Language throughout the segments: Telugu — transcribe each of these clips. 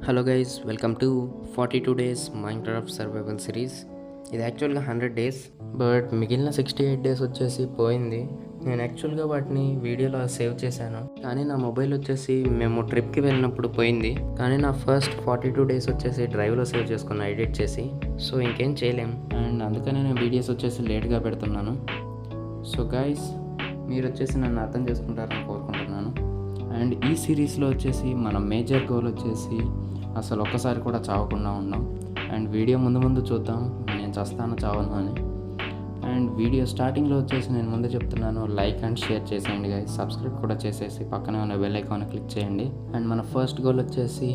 Hello guys, welcome to 42 days Minecraft survival series. ఇది యాక్చువల్గా 100 డేస్, బట్ మిగిలిన 68 డేస్ వచ్చేసి పోయింది. నేను యాక్చువల్గా వాటిని వీడియోలో సేవ్ చేశాను, కానీ నా మొబైల్ వచ్చేసి మేము ట్రిప్కి వెళ్ళినప్పుడు పోయింది. కానీ నా ఫస్ట్ 42 డేస్ వచ్చేసి డ్రైవ్లో సేవ్ చేసుకున్న ఎడిట్ చేసి. సో ఇంకేం చేయలేం, అండ్ అందుకనే నేను వీడియోస్ వచ్చేసి లేట్గా పెడుతున్నాను. సో గైస్, మీరు వచ్చేసి నన్ను అర్థం చేసుకుంటారని కోరుకుంటున్నాను. అండ్ ఈ సిరీస్లో వచ్చేసి మన మేజర్ గోల్ వచ్చేసి అసలు ఒక్కసారి కూడా చావకుండా ఉన్నాం. అండ్ వీడియో ముందు చూద్దాం నేను చస్తాను చావను అని. అండ్ వీడియో స్టార్టింగ్లో వచ్చేసి నేను ముందు చెప్తున్నాను, లైక్ అండ్ షేర్ చేసేయండి గైస్. సబ్స్క్రైబ్ కూడా చేసేసి పక్కనే ఉన్న బెల్ ఐకాన్ క్లిక్ చేయండి. అండ్ మన ఫస్ట్ గోల్ వచ్చేసి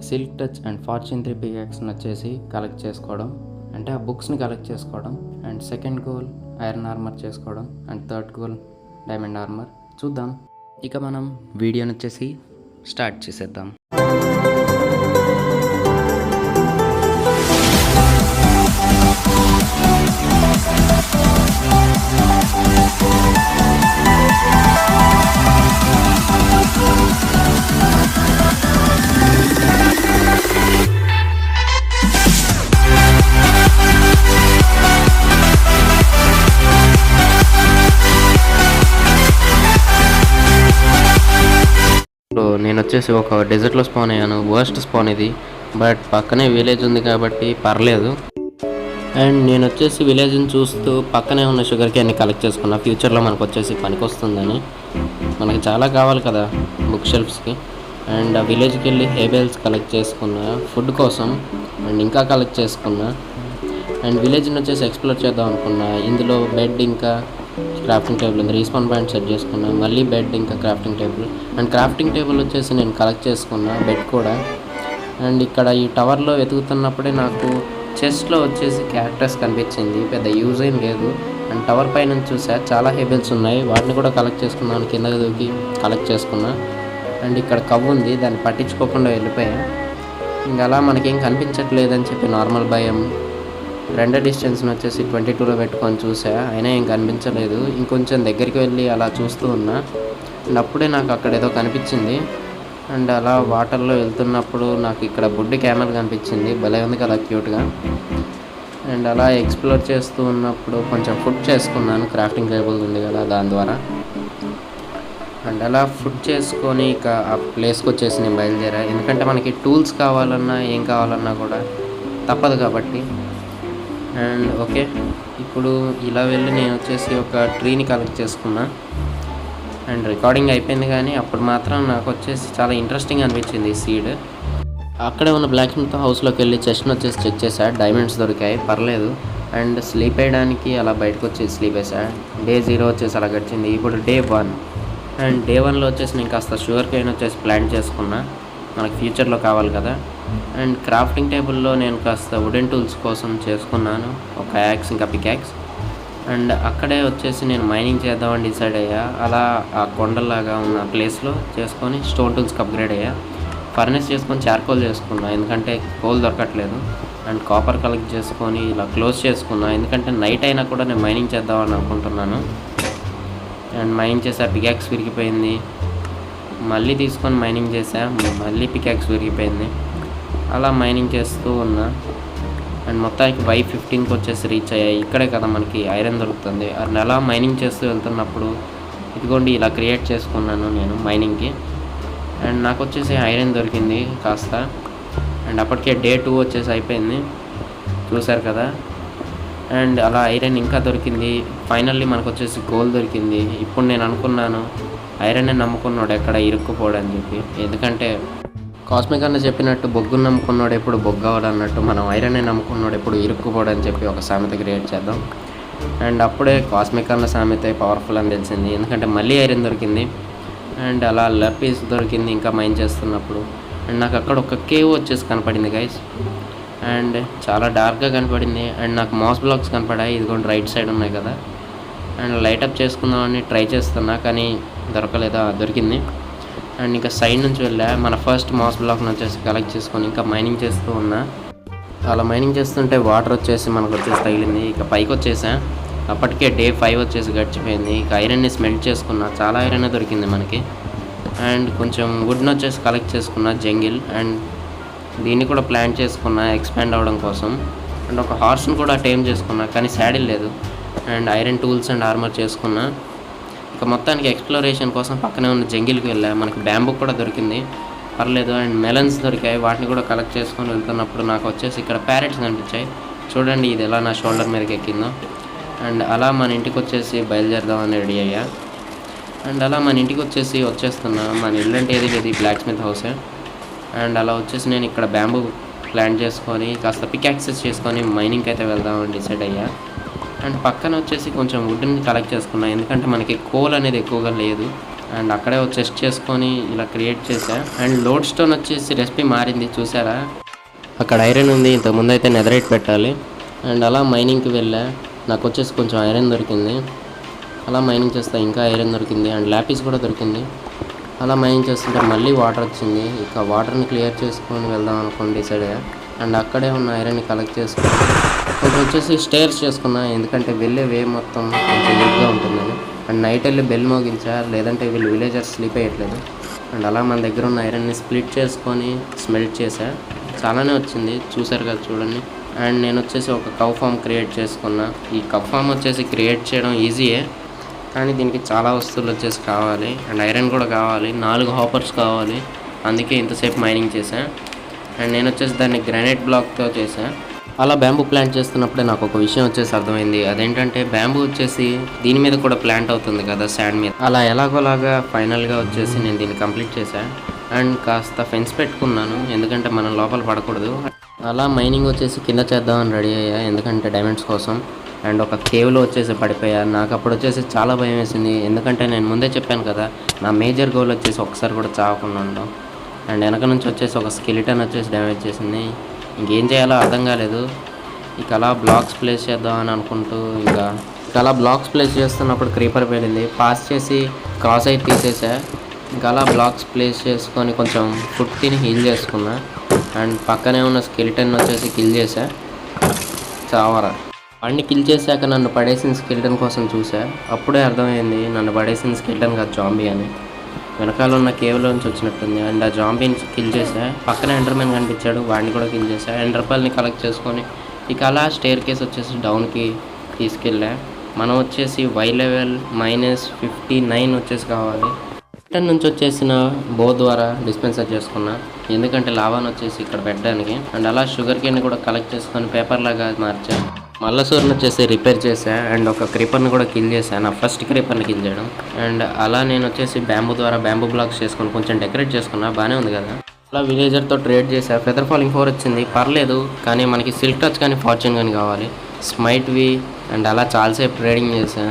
సిల్క్ టచ్ అండ్ ఫార్చ్యూన్ 3 పికాక్స్ని వచ్చేసి కలెక్ట్ చేసుకోవడం, అంటే ఆ బుక్స్ని కలెక్ట్ చేసుకోవడం. And second goal iron armour చేసుకోవడం. And third goal diamond armour. చూద్దాం, ఇక మనం వీడియోని వచ్చేసి స్టార్ట్ చేసేద్దాం. నేను వచ్చేసి ఒక డెజర్ట్లో స్పాన్ అయ్యాను. వర్స్ట్ స్పాన్ ఇది, బట్ పక్కనే విలేజ్ ఉంది కాబట్టి పర్లేదు. అండ్ నేను వచ్చేసి విలేజ్ని చూస్తూ పక్కనే ఉన్న షుగర్ క్యాన్ని కలెక్ట్ చేసుకున్నా. ఫ్యూచర్లో మనకు వచ్చేసి పనికొస్తుందని. మనకి చాలా కావాలి కదా బుక్ షెల్ఫ్స్కి. అండ్ ఆ విలేజ్కి వెళ్ళి హేబెల్స్ కలెక్ట్ చేసుకున్నా ఫుడ్ కోసం. అండ్ ఇంకా కలెక్ట్ చేసుకున్నా. అండ్ విలేజ్ని వచ్చేసి ఎక్స్ప్లోర్ చేద్దాం అనుకున్నా. ఇందులో బెడ్ ఇంకా క్రాఫ్టింగ్ టేబుల్ ఉంది. రీస్పాన్ పాయింట్ సెట్ చేసుకున్నా. మళ్ళీ బెడ్ ఇంకా crafting table. And crafting table వచ్చేసి నేను కలెక్ట్ చేసుకున్నా, బెడ్ కూడా. అండ్ ఇక్కడ ఈ టవర్లో వెతుకుతున్నప్పుడే నాకు చెస్ట్లో వచ్చేసి క్యారెక్టర్స్ కనిపించింది. పెద్ద యూజ్ ఏం లేదు. అండ్ టవర్ పైన చూసా చాలా హెబెల్స్ ఉన్నాయి, వాటిని కూడా కలెక్ట్ చేసుకున్నాను. కిందకి దూకి కలెక్ట్ చేసుకున్నా. అండ్ ఇక్కడ కవ్వు ఉంది, దాన్ని పట్టించుకోకుండా వెళ్ళిపోయా. ఇంకా అలా మనకేం కనిపించట్లేదని చెప్పి నార్మల్ భయం రెండర్ డిస్టెన్స్ని వచ్చేసి 22లో పెట్టుకొని చూసా, అయినా ఏం కనిపించలేదు. ఇంకొంచెం దగ్గరికి వెళ్ళి అలా చూస్తూ ఉన్నా. అండ్ అప్పుడే నాకు అక్కడ ఏదో కనిపించింది. అండ్ అలా వాటర్లో వెళ్తున్నప్పుడు నాకు ఇక్కడ బుడ్డి క్యామెల్ కనిపించింది. భలే ఉంది కదా, క్యూట్గా. అండ్ అలా ఎక్స్ప్లోర్ చేస్తూ ఉన్నప్పుడు కొంచెం ఫుడ్ చేసుకున్నాను. క్రాఫ్టింగ్ టేబుల్ ఉంది కదా, దాని ద్వారా. అండ్ అలా ఫుడ్ చేసుకొని ఇక ఆ ప్లేస్కి వచ్చేసి నేను బయలుదేరా. ఎందుకంటే మనకి టూల్స్ కావాలన్నా ఏం కావాలన్నా కూడా తప్పదు కాబట్టి. అండ్ ఓకే, ఇప్పుడు ఇలా వెళ్ళి నేను వచ్చేసి ఒక ట్రీని కలెక్ట్ చేసుకున్నా. అండ్ రికార్డింగ్ అయిపోయింది, కానీ అప్పుడు మాత్రం నాకు వచ్చేసి చాలా ఇంట్రెస్టింగ్ అనిపించింది ఈ సీడ్. అక్కడే ఉన్న బ్లాక్ స్మిత్ హౌస్లోకి వెళ్ళి చెస్ట్ని వచ్చేసి చెక్ చేశా. డైమండ్స్ దొరికాయి, పర్లేదు. అండ్ స్లీప్ వేయడానికి అలా బయటకు వచ్చి స్లీప్ వేసా. డే 0 వచ్చేసి అలా గడిచింది. ఇప్పుడు డే 1. అండ్ డే 1లో వచ్చేసి నేను కాస్త షుగర్ కేన్ వచ్చేసి ప్లాంట్ చేసుకున్నా, మనకు ఫ్యూచర్లో కావాలి కదా. అండ్ క్రాఫ్టింగ్ టేబుల్లో నేను కాస్త వుడెన్ టూల్స్ కోసం చేసుకున్నాను, ఒక యాక్స్ ఇంకా పికాక్స్. అండ్ అక్కడే వచ్చేసి నేను మైనింగ్ చేద్దామని డిసైడ్ అయ్యా. అలా ఆ కొండలాగా ఉన్న ప్లేస్లో చేసుకొని స్టోన్ టూల్స్కి అప్గ్రేడ్ అయ్యా. ఫర్నెస్ చేసుకొని చార్కోల్ చేసుకున్నా, ఎందుకంటే కోల్ దొరకట్లేదు. అండ్ కాపర్ కలెక్ట్ చేసుకొని ఇలా క్లోజ్ చేసుకున్నా, ఎందుకంటే నైట్ అయినా కూడా నేను మైనింగ్ చేద్దామని అనుకుంటున్నాను. అండ్ మైనింగ్ చేసా, పికాక్స్ విరిగిపోయింది. మళ్ళీ తీసుకొని మైనింగ్ చేసా, మళ్ళీ పికాక్స్ విరిగిపోయింది. అలా మైనింగ్ చేస్తూ ఉన్నా. అండ్ మొత్తానికి Y15కి వచ్చేసి రీచ్ అయ్యాయి. ఇక్కడే కదా మనకి ఐరన్ దొరుకుతుంది. అండ్ అలా మైనింగ్ చేస్తూ వెళ్తున్నప్పుడు ఇదిగోండి ఇలా క్రియేట్ చేసుకున్నాను నేను మైనింగ్కి. అండ్ నాకు వచ్చేసి ఐరన్ దొరికింది కాస్త. అండ్ అప్పటికే డే 2 వచ్చేసి అయిపోయింది, చూసారు కదా. అండ్ అలా ఐరన్ ఇంకా దొరికింది. ఫైనల్లీ మనకు వచ్చేసి గోల్డ్ దొరికింది. ఇప్పుడు నేను అనుకున్నాను, ఐరన్ని నమ్ముకున్నాడు ఎక్కడ ఇరుక్కుపోడని చెప్పి. ఎందుకంటే కాస్మిక్ అన్న చెప్పినట్టు బొగ్గును నమ్ముకున్నాడు ఎప్పుడు బొగ్గవాడు అన్నట్టు, మనం ఐరన్ని నమ్ముకున్నాడు ఎప్పుడు ఇరుక్కుపోడని చెప్పి ఒక సామెత క్రియేట్ చేద్దాం. అండ్ అప్పుడే కాస్మిక్ అన్న సామెత పవర్ఫుల్ అని తెలిసింది, ఎందుకంటే మళ్ళీ ఐరన్ దొరికింది. అండ్ అలా లర్పీస్ దొరికింది ఇంకా మైన్ చేస్తున్నప్పుడు. అండ్ నాకు అక్కడ ఒక కేవ్ వచ్చేసి కనపడింది గైస్. అండ్ చాలా డార్క్గా కనపడింది. అండ్ నాకు మాస్ బ్లాక్స్ కనపడాయి, ఇదిగోండి రైట్ సైడ్ ఉన్నాయి కదా. అండ్ లైటప్ చేసుకుందామని ట్రై చేస్తున్నా, కానీ దొరకలేదా, దొరికింది. అండ్ ఇంకా సైడ్ నుంచి వెళ్ళా. మన ఫస్ట్ మాస్ బ్లాక్ని వచ్చేసి కలెక్ట్ చేసుకొని ఇంకా మైనింగ్ చేస్తూ ఉన్నా. అలా మైనింగ్ చేస్తుంటే వాటర్ వచ్చేసి మనకు వచ్చేసి తగిలింది. ఇక పైకి వచ్చేసా. అప్పటికే డే 5 వచ్చేసి గడిచిపోయింది. ఇక ఐరన్ని స్మెల్ట్ చేసుకున్నా, చాలా ఐరన్ దొరికింది మనకి. అండ్ కొంచెం వుడ్ని వచ్చేసి కలెక్ట్ చేసుకున్నా జంగిల్, అండ్ దీన్ని కూడా ప్లాన్ చేసుకున్నా ఎక్స్పాండ్ అవ్వడం కోసం. అండ్ ఒక హార్స్ని కూడా టేమ్ చేసుకున్నా, కానీ శాడిల్ లేదు. And iron tools and armour చేసుకున్నా. ఇక మొత్తానికి ఎక్స్ప్లోరేషన్ కోసం పక్కనే ఉన్న జంగిల్కి వెళ్ళా. మనకి బ్యాంబూ కూడా దొరికింది, పర్లేదు. అండ్ మెలన్స్ దొరికాయి, వాటిని కూడా కలెక్ట్ చేసుకొని వెళ్తున్నప్పుడు నాకు వచ్చేసి ఇక్కడ ప్యారెట్స్ కనిపించాయి. చూడండి ఇది ఎలా నా షోల్డర్ మీదకి ఎక్కిందో. అండ్ అలా మన ఇంటికి వచ్చేసి బయలుదేరదామని రెడీ అయ్యా. అండ్ అలా మన ఇంటికి వచ్చేస్తున్నా. మన ఇల్లు అంటే ఇది బ్లాక్ స్మిత్ హౌసే. అండ్ అలా వచ్చేసి నేను ఇక్కడ బ్యాంబూ ప్లాన్ చేసుకొని కాస్త పిక్ యాక్సెస్ చేసుకొని మైనింగ్కి అయితే వెళ్దామని డిసైడ్ అయ్యా. అండ్ పక్కన వచ్చేసి కొంచెం వుడ్ని కలెక్ట్ చేసుకున్నా, ఎందుకంటే మనకి కోల్ అనేది ఎక్కువగా లేదు. అండ్ అక్కడే చెస్ట్ చేసుకొని ఇలా క్రియేట్ చేశా. అండ్ లోడ్ స్టోన్ వచ్చేసి రెసిపీ మారింది, చూసారా? అక్కడ ఐరన్ ఉంది, ఇంతకుముందు అయితే నెదరైట్ పెట్టాలి. అండ్ అలా మైనింగ్కి వెళ్ళా. నాకు వచ్చేసి కొంచెం ఐరన్ దొరికింది. అలా మైనింగ్ చేస్తా ఇంకా ఐరన్ దొరికింది, అండ్ ల్యాపిస్ కూడా దొరికింది. అలా మైనింగ్ చేస్తుంటే మళ్ళీ వాటర్ వచ్చింది. ఇక వాటర్ని క్లియర్ చేసుకొని వెళ్దాం అనుకోండి డిసైడ్ అయ్యా. అండ్ అక్కడే ఉన్న ఐరన్ని కలెక్ట్ చేసుకుని కొంచెం వచ్చేసి స్టేర్స్ చేసుకున్నా, ఎందుకంటే వెళ్ళే వే మొత్తం కొంచెం నీట్గా ఉంటుందని. అండ్ నైట్ వెళ్ళి బెల్ మోగించా, లేదంటే వీళ్ళు విలేజర్స్ స్లీప్ అయ్యట్లేదు. అండ్ అలా మన దగ్గర ఉన్న ఐరన్ని స్ప్లిట్ చేసుకొని స్మెల్ట్ చేశా. చాలానే వచ్చింది, చూసారు కదా చూడండి. అండ్ నేను వచ్చేసి ఒక కౌ ఫామ్ క్రియేట్ చేసుకున్నా. ఈ కౌ ఫామ్ వచ్చేసి క్రియేట్ చేయడం ఈజీయే, కానీ దీనికి చాలా వస్తువులు వచ్చేసి కావాలి. అండ్ ఐరన్ కూడా కావాలి, 4 హాపర్స్ కావాలి. అందుకే ఇంతసేపు మైనింగ్ చేశా. అండ్ నేను వచ్చేసి దాన్ని గ్రానైట్ బ్లాక్తో చేశా. అలా బ్యాంబూ ప్లాంట్ చేస్తున్నప్పుడే నాకు ఒక విషయం వచ్చేసి అర్థమైంది. అదేంటంటే బ్యాంబూ వచ్చేసి దీని మీద కూడా ప్లాంట్ అవుతుంది కదా, శాండ్ మీద. అలా ఎలాగోలాగా ఫైనల్గా వచ్చేసి నేను దీన్ని కంప్లీట్ చేశాను. అండ్ కాస్త ఫెన్స్ పెట్టుకున్నాను, ఎందుకంటే మనం లోపల పడకూడదు. అలా మైనింగ్ వచ్చేసి కింద చేద్దామని రెడీ అయ్యా, ఎందుకంటే డైమండ్స్ కోసం. అండ్ ఒక కేవ్లో వచ్చేసి పడిపోయా. నాకు అప్పుడు వచ్చేసి చాలా భయం వేసింది, ఎందుకంటే నేను ముందే చెప్పాను కదా నా మేజర్ గోల్ వచ్చేసి ఒకసారి కూడా చావకుండా ఉండడం. అండ్ వెనక నుంచి వచ్చేసి ఒక స్కెలిటన్ వచ్చేసి డ్యామేజ్ చేసింది. ఇంకేం చేయాలో అర్థం కాలేదు. ఇక అలా బ్లాక్స్ ప్లేస్ చేద్దామని అనుకుంటూ ఇక అలా బ్లాక్స్ ప్లేస్ చేస్తున్నప్పుడు క్రీపర్ పేలింది. పాస్ చేసి క్రాస్ అయితే తీసేసా. ఇంకా అలా బ్లాక్స్ ప్లేస్ చేసుకొని కొంచెం ఫుడ్ తిని హీల్ చేసుకున్నా. అండ్ పక్కనే ఉన్న స్కెలిటన్ వచ్చేసి కిల్ చేశా. చావరా వాడిని కిల్ చేశాక నన్ను పడేసిన స్కెలిటన్ కోసం చూసా. అప్పుడే అర్థమైంది నన్ను పడేసిన స్కెలిటన్ కాదు, జాంబీ అని. వెనకాల ఉన్న కేవ్లోంచి వచ్చినట్టుంది. అండ్ ఆ జాంబీని కిల్ చేశా. పక్కన ఎండర్మెన్ కనిపించాడు, వాడిని కూడా కిల్ చేశా. ఎండర్పల్ని కలెక్ట్ చేసుకొని ఇక అలా స్టేర్ కేస్ వచ్చేసి డౌన్కి తీసుకెళ్ళా. మనం వచ్చేసి వై లెవెల్ -59 వచ్చేసి కావాలి. రిటర్న్ నుంచి వచ్చేసిన బో ద్వారా డిస్పెన్సర్ చేసుకున్నా, ఎందుకంటే లావాన్ వచ్చేసి ఇక్కడ పెట్టడానికి. అండ్ అలా షుగర్ కేన్ కూడా కలెక్ట్ చేసుకొని పేపర్ లాగా మార్చా. మల్లసూర్ని వచ్చేసి రిపేర్ చేశా. అండ్ ఒక క్రీపర్ని కూడా కిల్ చేశాను, నా ఫస్ట్ క్రీపర్ని కిల్ చేయడం. అండ్ అలా నేను వచ్చేసి బ్యాంబూ ద్వారా బ్యాంబూ బ్లాక్స్ చేసుకొని కొంచెం డెకరేట్ చేసుకున్నా, బాగానే ఉంది కదా. అలా విలేజర్తో ట్రేడ్ చేశా. ఫెదర్ ఫాలింగ్ 4 వచ్చింది, పర్లేదు. కానీ మనకి సిల్క్ టచ్ కానీ ఫార్చ్యూన్ కానీ కావాలి, స్మైట్వి. అండ్ అలా చాలాసేపు ట్రేడింగ్ చేశా.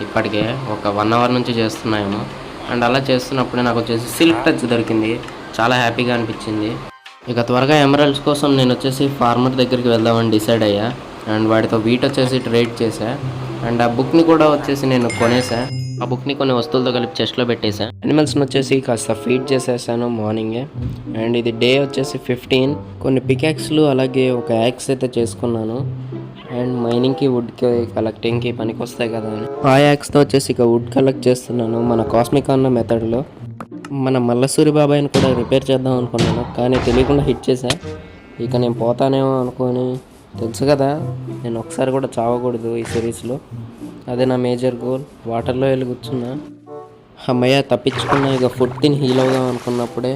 ఇప్పటికే ఒక 1 అవర్ నుంచి చేస్తున్నాయేమో. అండ్ అలా చేస్తున్నప్పుడే నాకు వచ్చేసి సిల్క్ టచ్ దొరికింది, చాలా హ్యాపీగా అనిపించింది. ఇక త్వరగా ఎమరాల్డ్స్ కోసం నేను వచ్చేసి ఫార్మర్ దగ్గరికి వెళ్దామని డిసైడ్ అయ్యా. అండ్ వాడితో వీట్ వచ్చేసి ట్రేడ్ చేశా. అండ్ ఆ బుక్ని కూడా వచ్చేసి నేను కొనేసా. ఆ బుక్ని కొన్ని వస్తువులతో కలిపి చెస్ట్లో పెట్టేశా. యానిమల్స్ని వచ్చేసి కాస్త ఫీడ్ చేసేసాను మార్నింగే. అండ్ ఇది డే వచ్చేసి 15. కొన్ని పికాక్స్లు అలాగే ఒక యాక్స్ అయితే చేసుకున్నాను. అండ్ మైనింగ్కి వుడ్కి కలెక్టింగ్కి పనికి వస్తాయి కదా అని ఆ యాక్స్తో వచ్చేసి ఇక వుడ్ కలెక్ట్ చేస్తున్నాను మన కాస్మిక్ అన్న మెథడ్లో. మన మల్లసూరి బాబాయ్ని కూడా రిపేర్ చేద్దాం అనుకున్నాను, కానీ తెలియకుండా హిట్ చేశా. ఇక నేను పోతానేమో అనుకొని, తెలుసు కదా నేను ఒకసారి కూడా చావకూడదు ఈ సిరీస్లో, అదే నా మేజర్ గోల్. వాటర్లో వెళ్ళి కూర్చున్నా, అమ్మయ్య తప్పించుకున్నా. ఇక ఫుడ్ తిని హీల్ అవుదాం అనుకున్నప్పుడే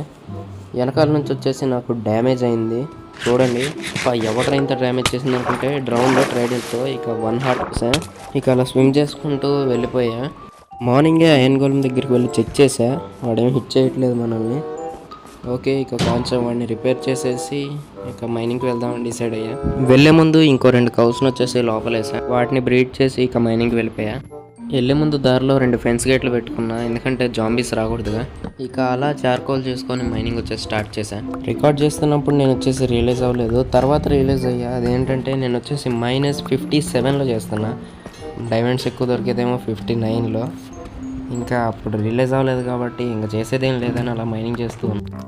వెనకాల నుంచి వచ్చేసి నాకు డ్యామేజ్ అయింది. చూడండి ఎవరైనా ఇంత డ్యామేజ్ చేసింది అనుకుంటే డ్రౌన్లో ట్రైడెడ్తో ఇక 1 హార్ట్ వేసా. ఇక అలా స్విమ్ చేసుకుంటూ వెళ్ళిపోయా. మార్నింగే అయన్ గోళం దగ్గరికి వెళ్ళి చెక్ చేసా, వాడేం హిట్ చేయట్లేదు మనల్ని. ఓకే, ఇక కొంచెం వాడిని రిపేర్ చేసేసి ఇక మైనింగ్కి వెళ్దామని డిసైడ్ అయ్యా. వెళ్ళే ముందు ఇంకో 2 కౌస్ని వచ్చేసి లోపలేసా, వాటిని బ్రీడ్ చేసి ఇక మైనింగ్కి వెళ్ళిపోయా. వెళ్ళే ముందు దారిలో 2 ఫెన్స్ గేట్లు పెట్టుకున్నా, ఎందుకంటే జాంబీస్ రాకూడదుగా. ఇక అలా చార్కోల్ చేసుకొని మైనింగ్ వచ్చేసి స్టార్ట్ చేశాను. రికార్డ్ చేస్తున్నప్పుడు నేను వచ్చేసి రియలైజ్ అవ్వలేదు, తర్వాత రియలైజ్ అయ్యా. అదేంటంటే నేను వచ్చేసి -57లో చేస్తున్నా, డైమండ్స్ ఎక్కువ దొరికేదేమో 59లో. ఇంకా అప్పుడు రియలైజ్ అవ్వలేదు కాబట్టి ఇంకా చేసేదేం లేదని అలా మైనింగ్ చేస్తూ ఉన్నాను.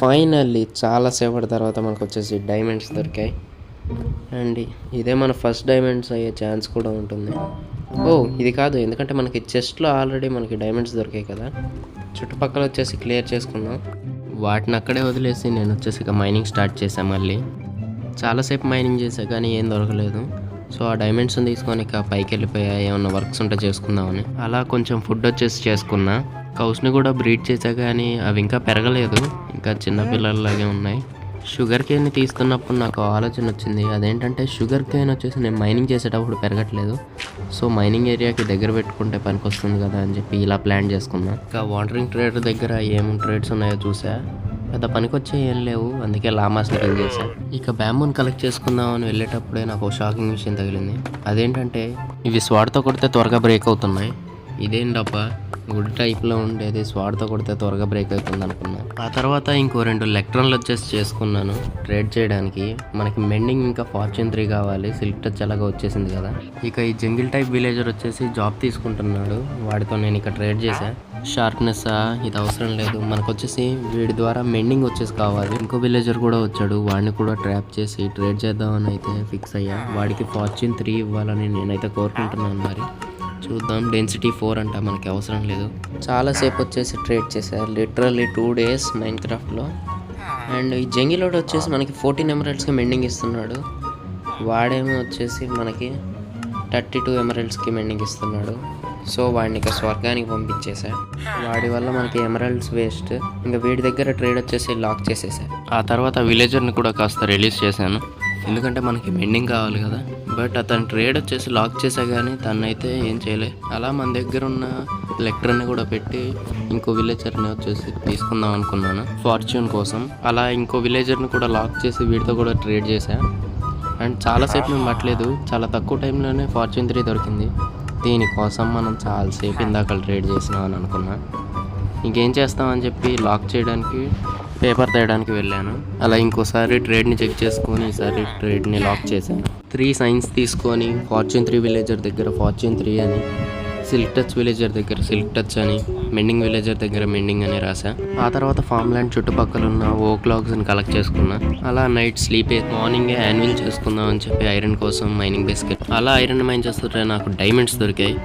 ఫైనల్లీ చాలాసేపటి తర్వాత మనకు వచ్చేసి డైమండ్స్ దొరికాయి. అండ్ ఇదే మన ఫస్ట్ డైమండ్స్ అయ్యే ఛాన్స్ కూడా ఉంటుంది. ఇది కాదు, ఎందుకంటే మనకి చెస్ట్లో ఆల్రెడీ మనకి డైమండ్స్ దొరికాయి కదా. చుట్టుపక్కల వచ్చేసి క్లియర్ చేసుకున్నాం. వాటిని అక్కడే వదిలేసి నేను వచ్చేసి ఇక మైనింగ్ స్టార్ట్ చేశాను. మళ్ళీ చాలాసేపు మైనింగ్ చేశా కానీ ఏం దొరకలేదు. సో ఆ డైమండ్స్ని తీసుకొని ఇక పైకి వెళ్ళిపోయా, ఏమన్నా వర్క్స్ ఉంటే చేసుకుందామని. అలా కొంచెం ఫుడ్ వచ్చేసి చేసుకున్నా. కౌస్ని కూడా బ్రీడ్ చేశా కానీ అవి ఇంకా పెరగలేదు, ఇంకా చిన్నపిల్లల్లాగే ఉన్నాయి. షుగర్ కేన్ని తీస్తున్నప్పుడు నాకు ఆలోచన వచ్చింది. అదేంటంటే షుగర్ కేన్ వచ్చేసి నేను మైనింగ్ చేసేటప్పుడు పెరగట్లేదు. సో మైనింగ్ ఏరియాకి దగ్గర పెట్టుకుంటే పనికి వస్తుంది కదా అని చెప్పి ఇలా ప్లాన్ చేసుకున్నా. ఇంకా వాటరింగ్ ట్రేడర్ దగ్గర ఏమేమి ట్రేడ్స్ ఉన్నాయో చూసా. పెద్ద పనికొచ్చే ఏం లేవు, అందుకే లామాస్ని పిల్ చేశా. ఇక బ్యాంబూని కలెక్ట్ చేసుకుందామని వెళ్ళేటప్పుడే నాకు షాకింగ్ విషయం తగిలింది. అదేంటంటే ఇవి స్వాడ్తో కొడితే త్వరగా బ్రేక్ అవుతున్నాయి. ఇదేంటబ్బా, గుడ్ టైప్లో ఉండేది స్వాడ్తో కొడితే త్వరగా బ్రేక్ అవుతుంది అనుకున్నా. ఆ తర్వాత ఇంకో 2 ఎలక్ట్రాన్లు వచ్చేసి చేసుకున్నాను ట్రేడ్ చేయడానికి. మనకి మెండింగ్ ఇంకా ఫార్చ్యూన్ 3 కావాలి, సిల్క్ టచ్ అలాగా వచ్చేసింది కదా. ఇక ఈ జంగిల్ టైప్ విలేజర్ వచ్చేసి జాబ్ తీసుకుంటున్నాడు, వాడితో నేను ఇక ట్రేడ్ చేశా. షార్ప్నెస్ ఇది అవసరం లేదు, మనకు వచ్చేసి వీడి ద్వారా మెండింగ్ వచ్చేసి కావాలి. ఇంకో విలేజర్ కూడా వచ్చాడు, వాడిని కూడా ట్రాప్ చేసి ట్రేడ్ చేద్దామని అయితే ఫిక్స్ అయ్యా. వాడికి ఫార్చ్యూన్ 3 ఇవ్వాలని నేనైతే కోరుకుంటున్నాను. మరి చూద్దాం. డెన్సిటీ 4 అంట, మనకి అవసరం లేదు. చాలాసేపు వచ్చేసి ట్రేడ్ చేశారు, లిటరల్లీ 2 days మైన్క్రాఫ్ట్లో. అండ్ ఈ జంగిలోడ్ వచ్చేసి మనకి 14 ఎమరల్డ్స్కి మెండింగ్ ఇస్తున్నాడు. వాడేమో వచ్చేసి మనకి 32 ఎమరల్డ్స్కి మెండింగ్ ఇస్తున్నాడు. సో వాడిని ఇక స్వర్గానికి పంపించేశా. వాడి వల్ల మనకి ఎమరల్డ్స్ వేస్ట్. ఇంకా వీడి దగ్గర ట్రేడ్ వచ్చేసి లాక్ చేసేసా. ఆ తర్వాత విలేజర్ని కూడా కాస్త రిలీజ్ చేశాను, ఎందుకంటే మనకి మెండింగ్ కావాలి కదా. బట్ అతను ట్రేడ్ వచ్చేసి లాక్ చేసా కానీ తనైతే ఏం చేయలే. అలా మన దగ్గర ఉన్న ఎలక్ట్రాన్ని కూడా పెట్టి ఇంకో విలేజర్ని వచ్చేసి తీసుకుందాం అనుకున్నాను ఫార్చ్యూన్ కోసం. అలా ఇంకో విలేజర్ని కూడా లాక్ చేసి వీటితో కూడా ట్రేడ్ చేశా. అండ్ చాలాసేపు మేము పట్టలేదు, చాలా తక్కువ టైంలోనే ఫార్చ్యూన్ 3 దొరికింది. దీనికోసం మనం చాలాసేపు ఇందాక ట్రేడ్ చేసినాం అని అనుకున్నా. ఇంకేం చేస్తామని చెప్పి లాక్ చేయడానికి పేపర్ తేయడానికి వెళ్ళాను. అలా ఇంకోసారి ట్రేడ్ని చెక్ చేసుకొని ఈసారి ట్రేడ్ని లాక్ చేశాను. 3 సైన్స్ తీసుకొని ఫార్చ్యూన్ 3 విలేజర్ దగ్గర ఫార్చ్యూన్ 3 అని, సిల్క్ టచ్ విలేజర్ దగ్గర సిల్క్ టచ్ అని, మెండింగ్ విలేజర్ దగ్గర మెండింగ్ అని రాసా. ఆ తర్వాత ఫామ్ ల్యాండ్ చుట్టుపక్కల ఉన్న ఓక్ లాగ్స్ని కలెక్ట్ చేసుకున్నా. అలా నైట్ స్లీప్ మార్నింగే యాన్యువల్ చేసుకుందాం అని చెప్పి ఐరన్ కోసం మైనింగ్ బేస్కి అలా ఐరన్ మైన్ చేస్తుంటే నాకు డైమండ్స్ దొరికాయి.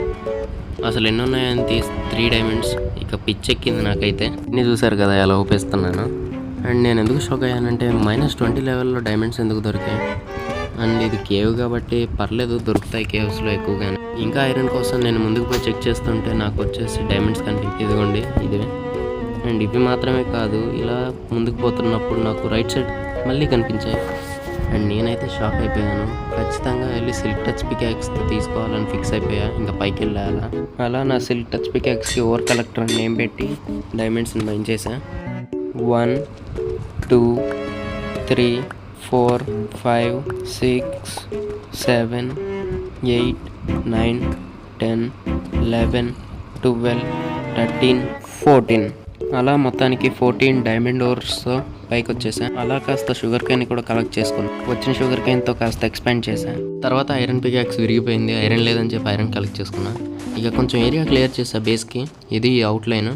అసలు ఎన్ని ఉన్నాయని 3 డైమండ్స్. ఇక పిచ్చెక్కింది నాకైతే. ఇన్ని చూసారు కదా ఎలా ఊపేస్తున్నాను. అండ్ నేను ఎందుకు షాక్ అయ్యానంటే -20 లెవెల్లో డైమండ్స్ ఎందుకు దొరికాయి. అండ్ ఇది కేవ్ కాబట్టి పర్లేదు, దొరుకుతాయి కేవ్స్లో ఎక్కువగానే. ఇంకా ఐరన్ కోసం నేను ముందుకు పోయి చెక్ చేస్తుంటే నాకు వచ్చేసి డైమండ్స్ ఇదిగోండి ఇదే. అండ్ ఇవి మాత్రమే కాదు, ఇలా ముందుకు పోతున్నప్పుడు నాకు రైట్ సైడ్ మళ్ళీ కనిపించాయి. అండ్ నేనైతే షాక్ అయిపోయాను. ఖచ్చితంగా వెళ్ళి సిల్క్ టచ్ పికాక్స్తో తీసుకోవాలని ఫిక్స్ అయిపోయా. ఇంకా పైకి వెళ్ళాలా. అలా నా సిల్క్ టచ్ పికాక్స్కి ఓవర్ కలెక్టర్ అని నేమ్ పెట్టి డైమండ్స్ని మైన్ చేశా. 1 2 3 4 5 6 7 8 9 10 11 12 13 14 అలా మొత్తానికి 14 డైమండ్ ఓర్స్తో పైకి వచ్చేసా. అలా కాస్త షుగర్ కేన్ కూడా కలెక్ట్ చేసుకుని వచ్చిన షుగర్ కేన్తో కాస్త ఎక్స్పాండ్ చేశా. తర్వాత ఐరన్ పికాక్స్ విరిగిపోయింది, ఐరన్ లేదని చెప్పి ఐరన్ కలెక్ట్ చేసుకున్నా. ఇక కొంచెం ఏరియా క్లియర్ చేసా బేస్కి. ఇది అవుట్లైన్.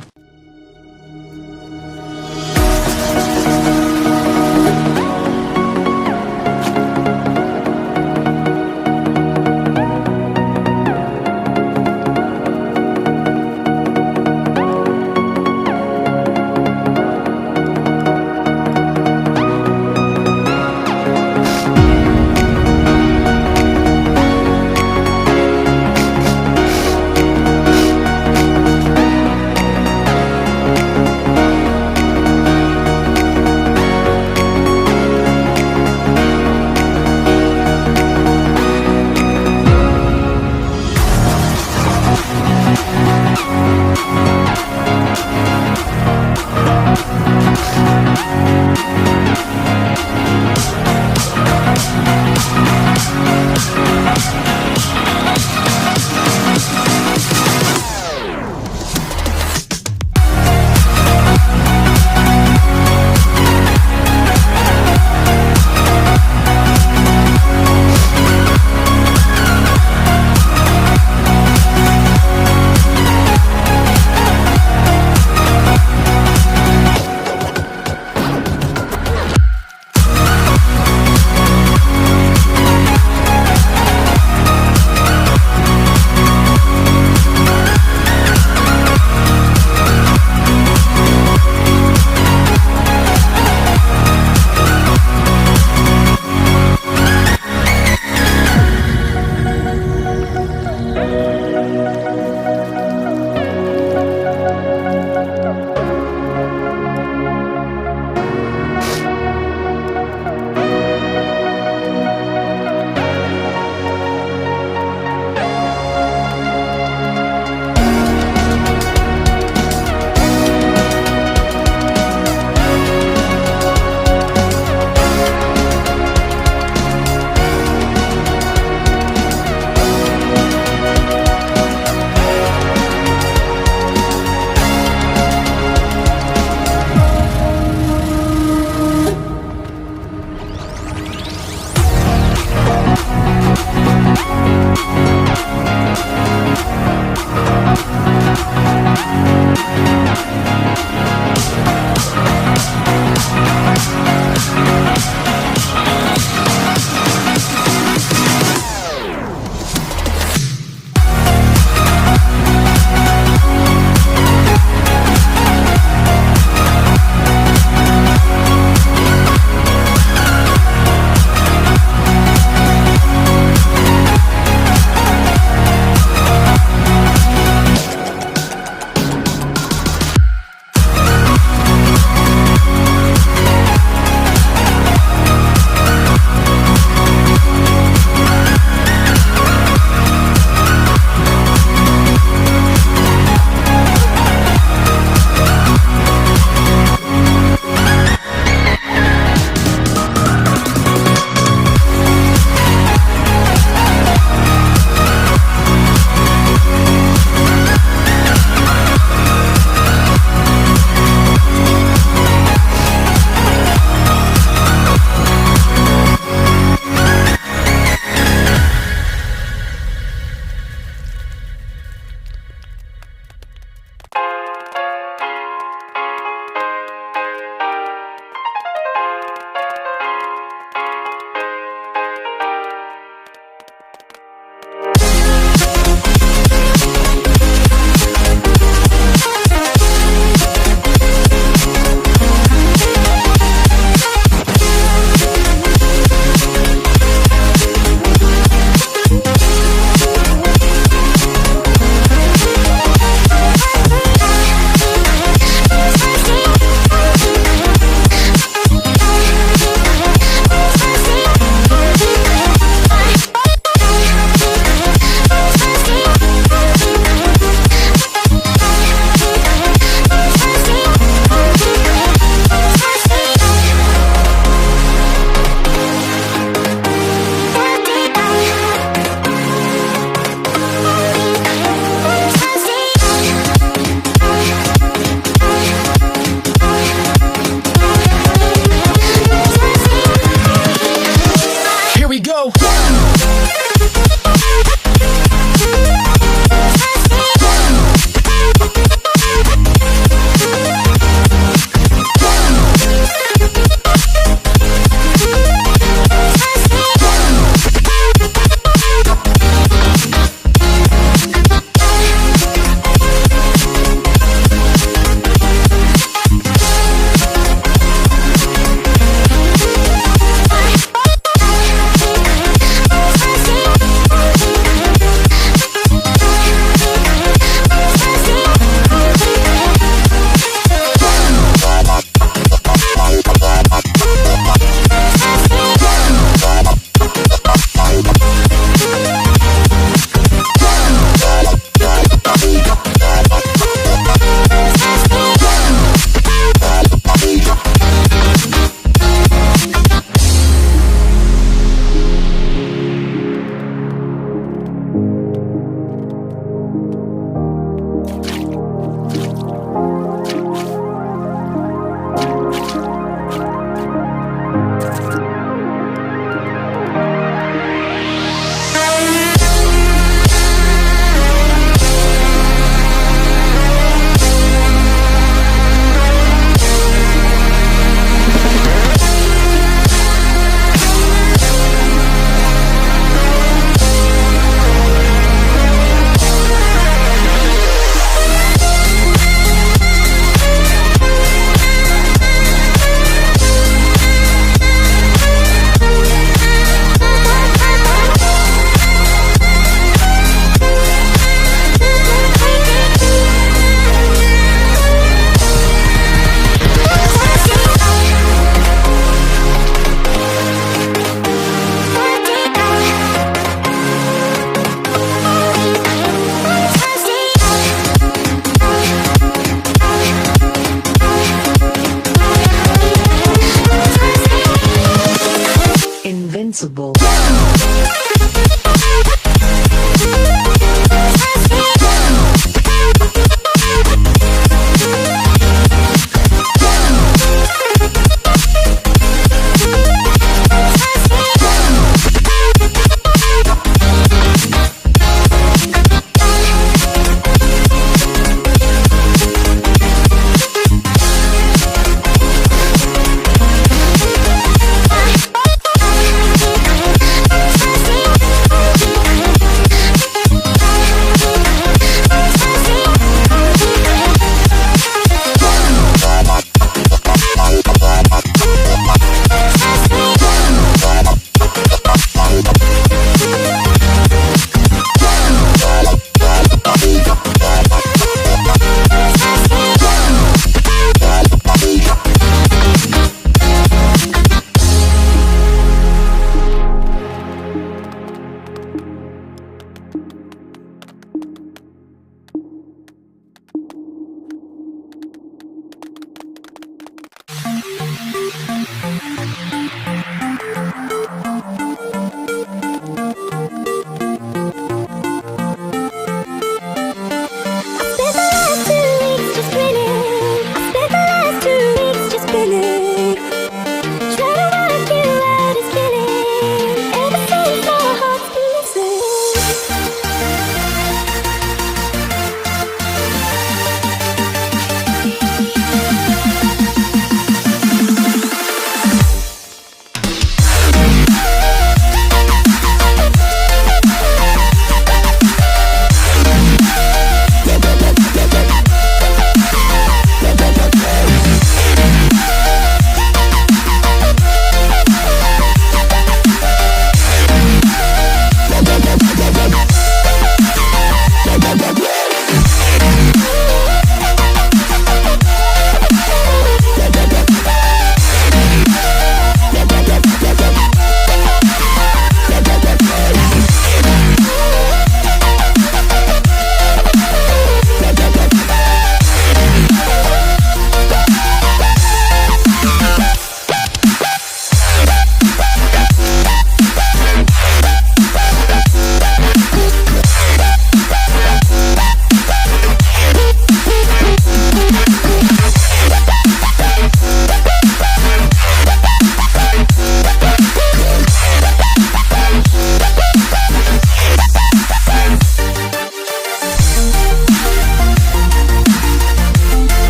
Invincible.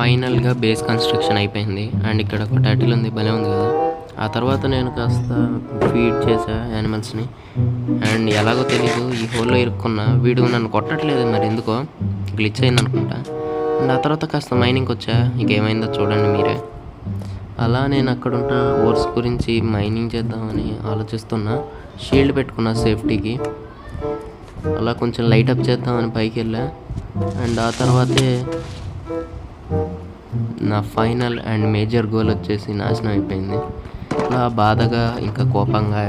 ఫైనల్గా బేస్ కన్స్ట్రక్షన్ అయిపోయింది. అండ్ ఇక్కడ ఒక టైటిల్ ఉంది, భలే ఉంది కదా. ఆ తర్వాత నేను కాస్త ఫీడ్ చేసా యానిమల్స్ని. అండ్ ఎలాగో తెలీదు ఈ హోల్లో ఇరుక్కున్నా. వీడు నన్ను కొట్టట్లేదు, మరి ఎందుకో గ్లిచ్ అయింది అనుకుంటా. అండ్ ఆ తర్వాత కాస్త మైనింగ్కి వచ్చా. ఇంకేమైందో చూడండి మీరే. అలా నేను అక్కడున్న ఓర్స్ గురించి మైనింగ్ చేద్దామని ఆలోచిస్తున్నా. షీల్డ్ పెట్టుకున్నా సేఫ్టీకి. అలా కొంచెం లైట్ అప్ చేద్దామని పైకి వెళ్ళా. అండ్ ఆ తర్వాతే నా ఫైనల్ అండ్ మేజర్ గోల్ వచ్చేసి నాశనం అయిపోయింది. అలా బాధగా ఇంకా కోపంగా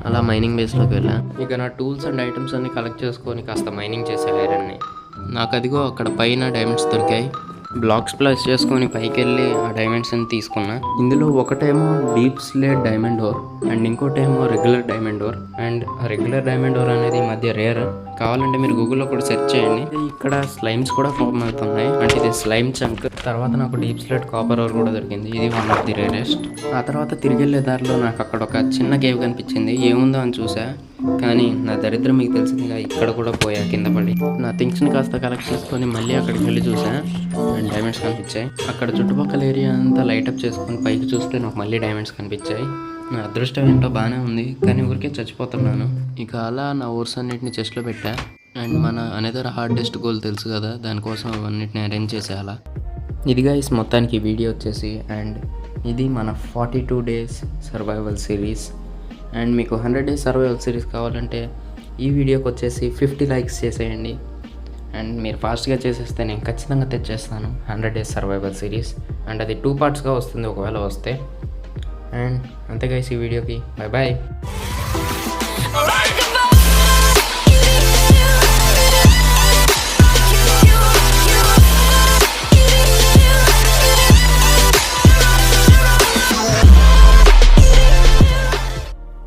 అలా మైనింగ్ బేస్లోకి వెళ్ళా. ఇక నా టూల్స్ అండ్ ఐటమ్స్ అన్ని కలెక్ట్ చేసుకొని కాస్త మైనింగ్ చేసే ఐరన్ని. నాకు అదిగో అక్కడ పైన డైమండ్స్ దొరికాయి. బ్లాక్స్ ప్లస్ చేసుకొని పైకి వెళ్ళి ఆ డైమండ్స్ని తీసుకున్నా. ఇందులో ఒకటేమో deep slate diamond ore and ఇంకోటేమో regular diamond ore. And regular diamond ore అనేది ఈ మధ్య రేర్. కావాలంటే మీరు గూగుల్లో కూడా సెర్చ్ చేయండి. ఇక్కడ స్లైమ్స్ కూడా ఫార్మ్ అవుతున్నాయి. అంటే ఇది స్లైమ్ చంక్. తర్వాత నాకు డీప్ స్లేట్ కాపర్ ఓర్ కూడా దొరికింది. ఇది వన్ ఆఫ్ ది రేరెస్ట్. ఆ తర్వాత తిరిగి వెళ్ళే దారిలో నాకు అక్కడ ఒక చిన్న కేవ్ కనిపించింది. ఏముందో అని చూసా, కానీ నా దరిద్రం మీకు తెలిసిందిగా, ఇక్కడ కూడా పోయా కింద పడి. నా థింగ్స్ని కాస్త కలెక్ట్ చేసుకొని మళ్ళీ అక్కడికి వెళ్ళి చూసా. అండ్ డైమండ్స్ కనిపించాయి. అక్కడ చుట్టుపక్కల ఏరియా అంతా లైటప్ చేసుకొని పైకి చూస్తే నాకు మళ్ళీ డైమండ్స్ కనిపించాయి. నా అదృష్టం ఏంటో బాగానే ఉంది, కానీ ఊరికే చచ్చిపోతున్నాను. ఇక అలా నా ఓర్స్ అన్నిటిని చెస్ట్లో పెట్టా. అండ్ మన అనదర్ హార్డెస్ట్ గోల్ తెలుసు కదా, దానికోసం అవన్నిటిని అరేంజ్ చేసే అలా. ఇది గైస్ మొత్తానికి వీడియో వచ్చేసి. అండ్ ఇది మన 42 days సర్వైవల్ సిరీస్. అండ్ మీకు 100 days సర్వైవల్ సిరీస్ కావాలంటే ఈ వీడియోకి వచ్చేసి 50 likes చేసేయండి. అండ్ మీరు ఫాస్ట్గా చేసేస్తే నేను ఖచ్చితంగా తెచ్చేస్తాను 100 days సర్వైవల్ సిరీస్. అండ్ అది 2 partsగా వస్తుంది ఒకవేళ వస్తే. అండ్ అంతే గైస్ ఈ వీడియోకి. Bye bye.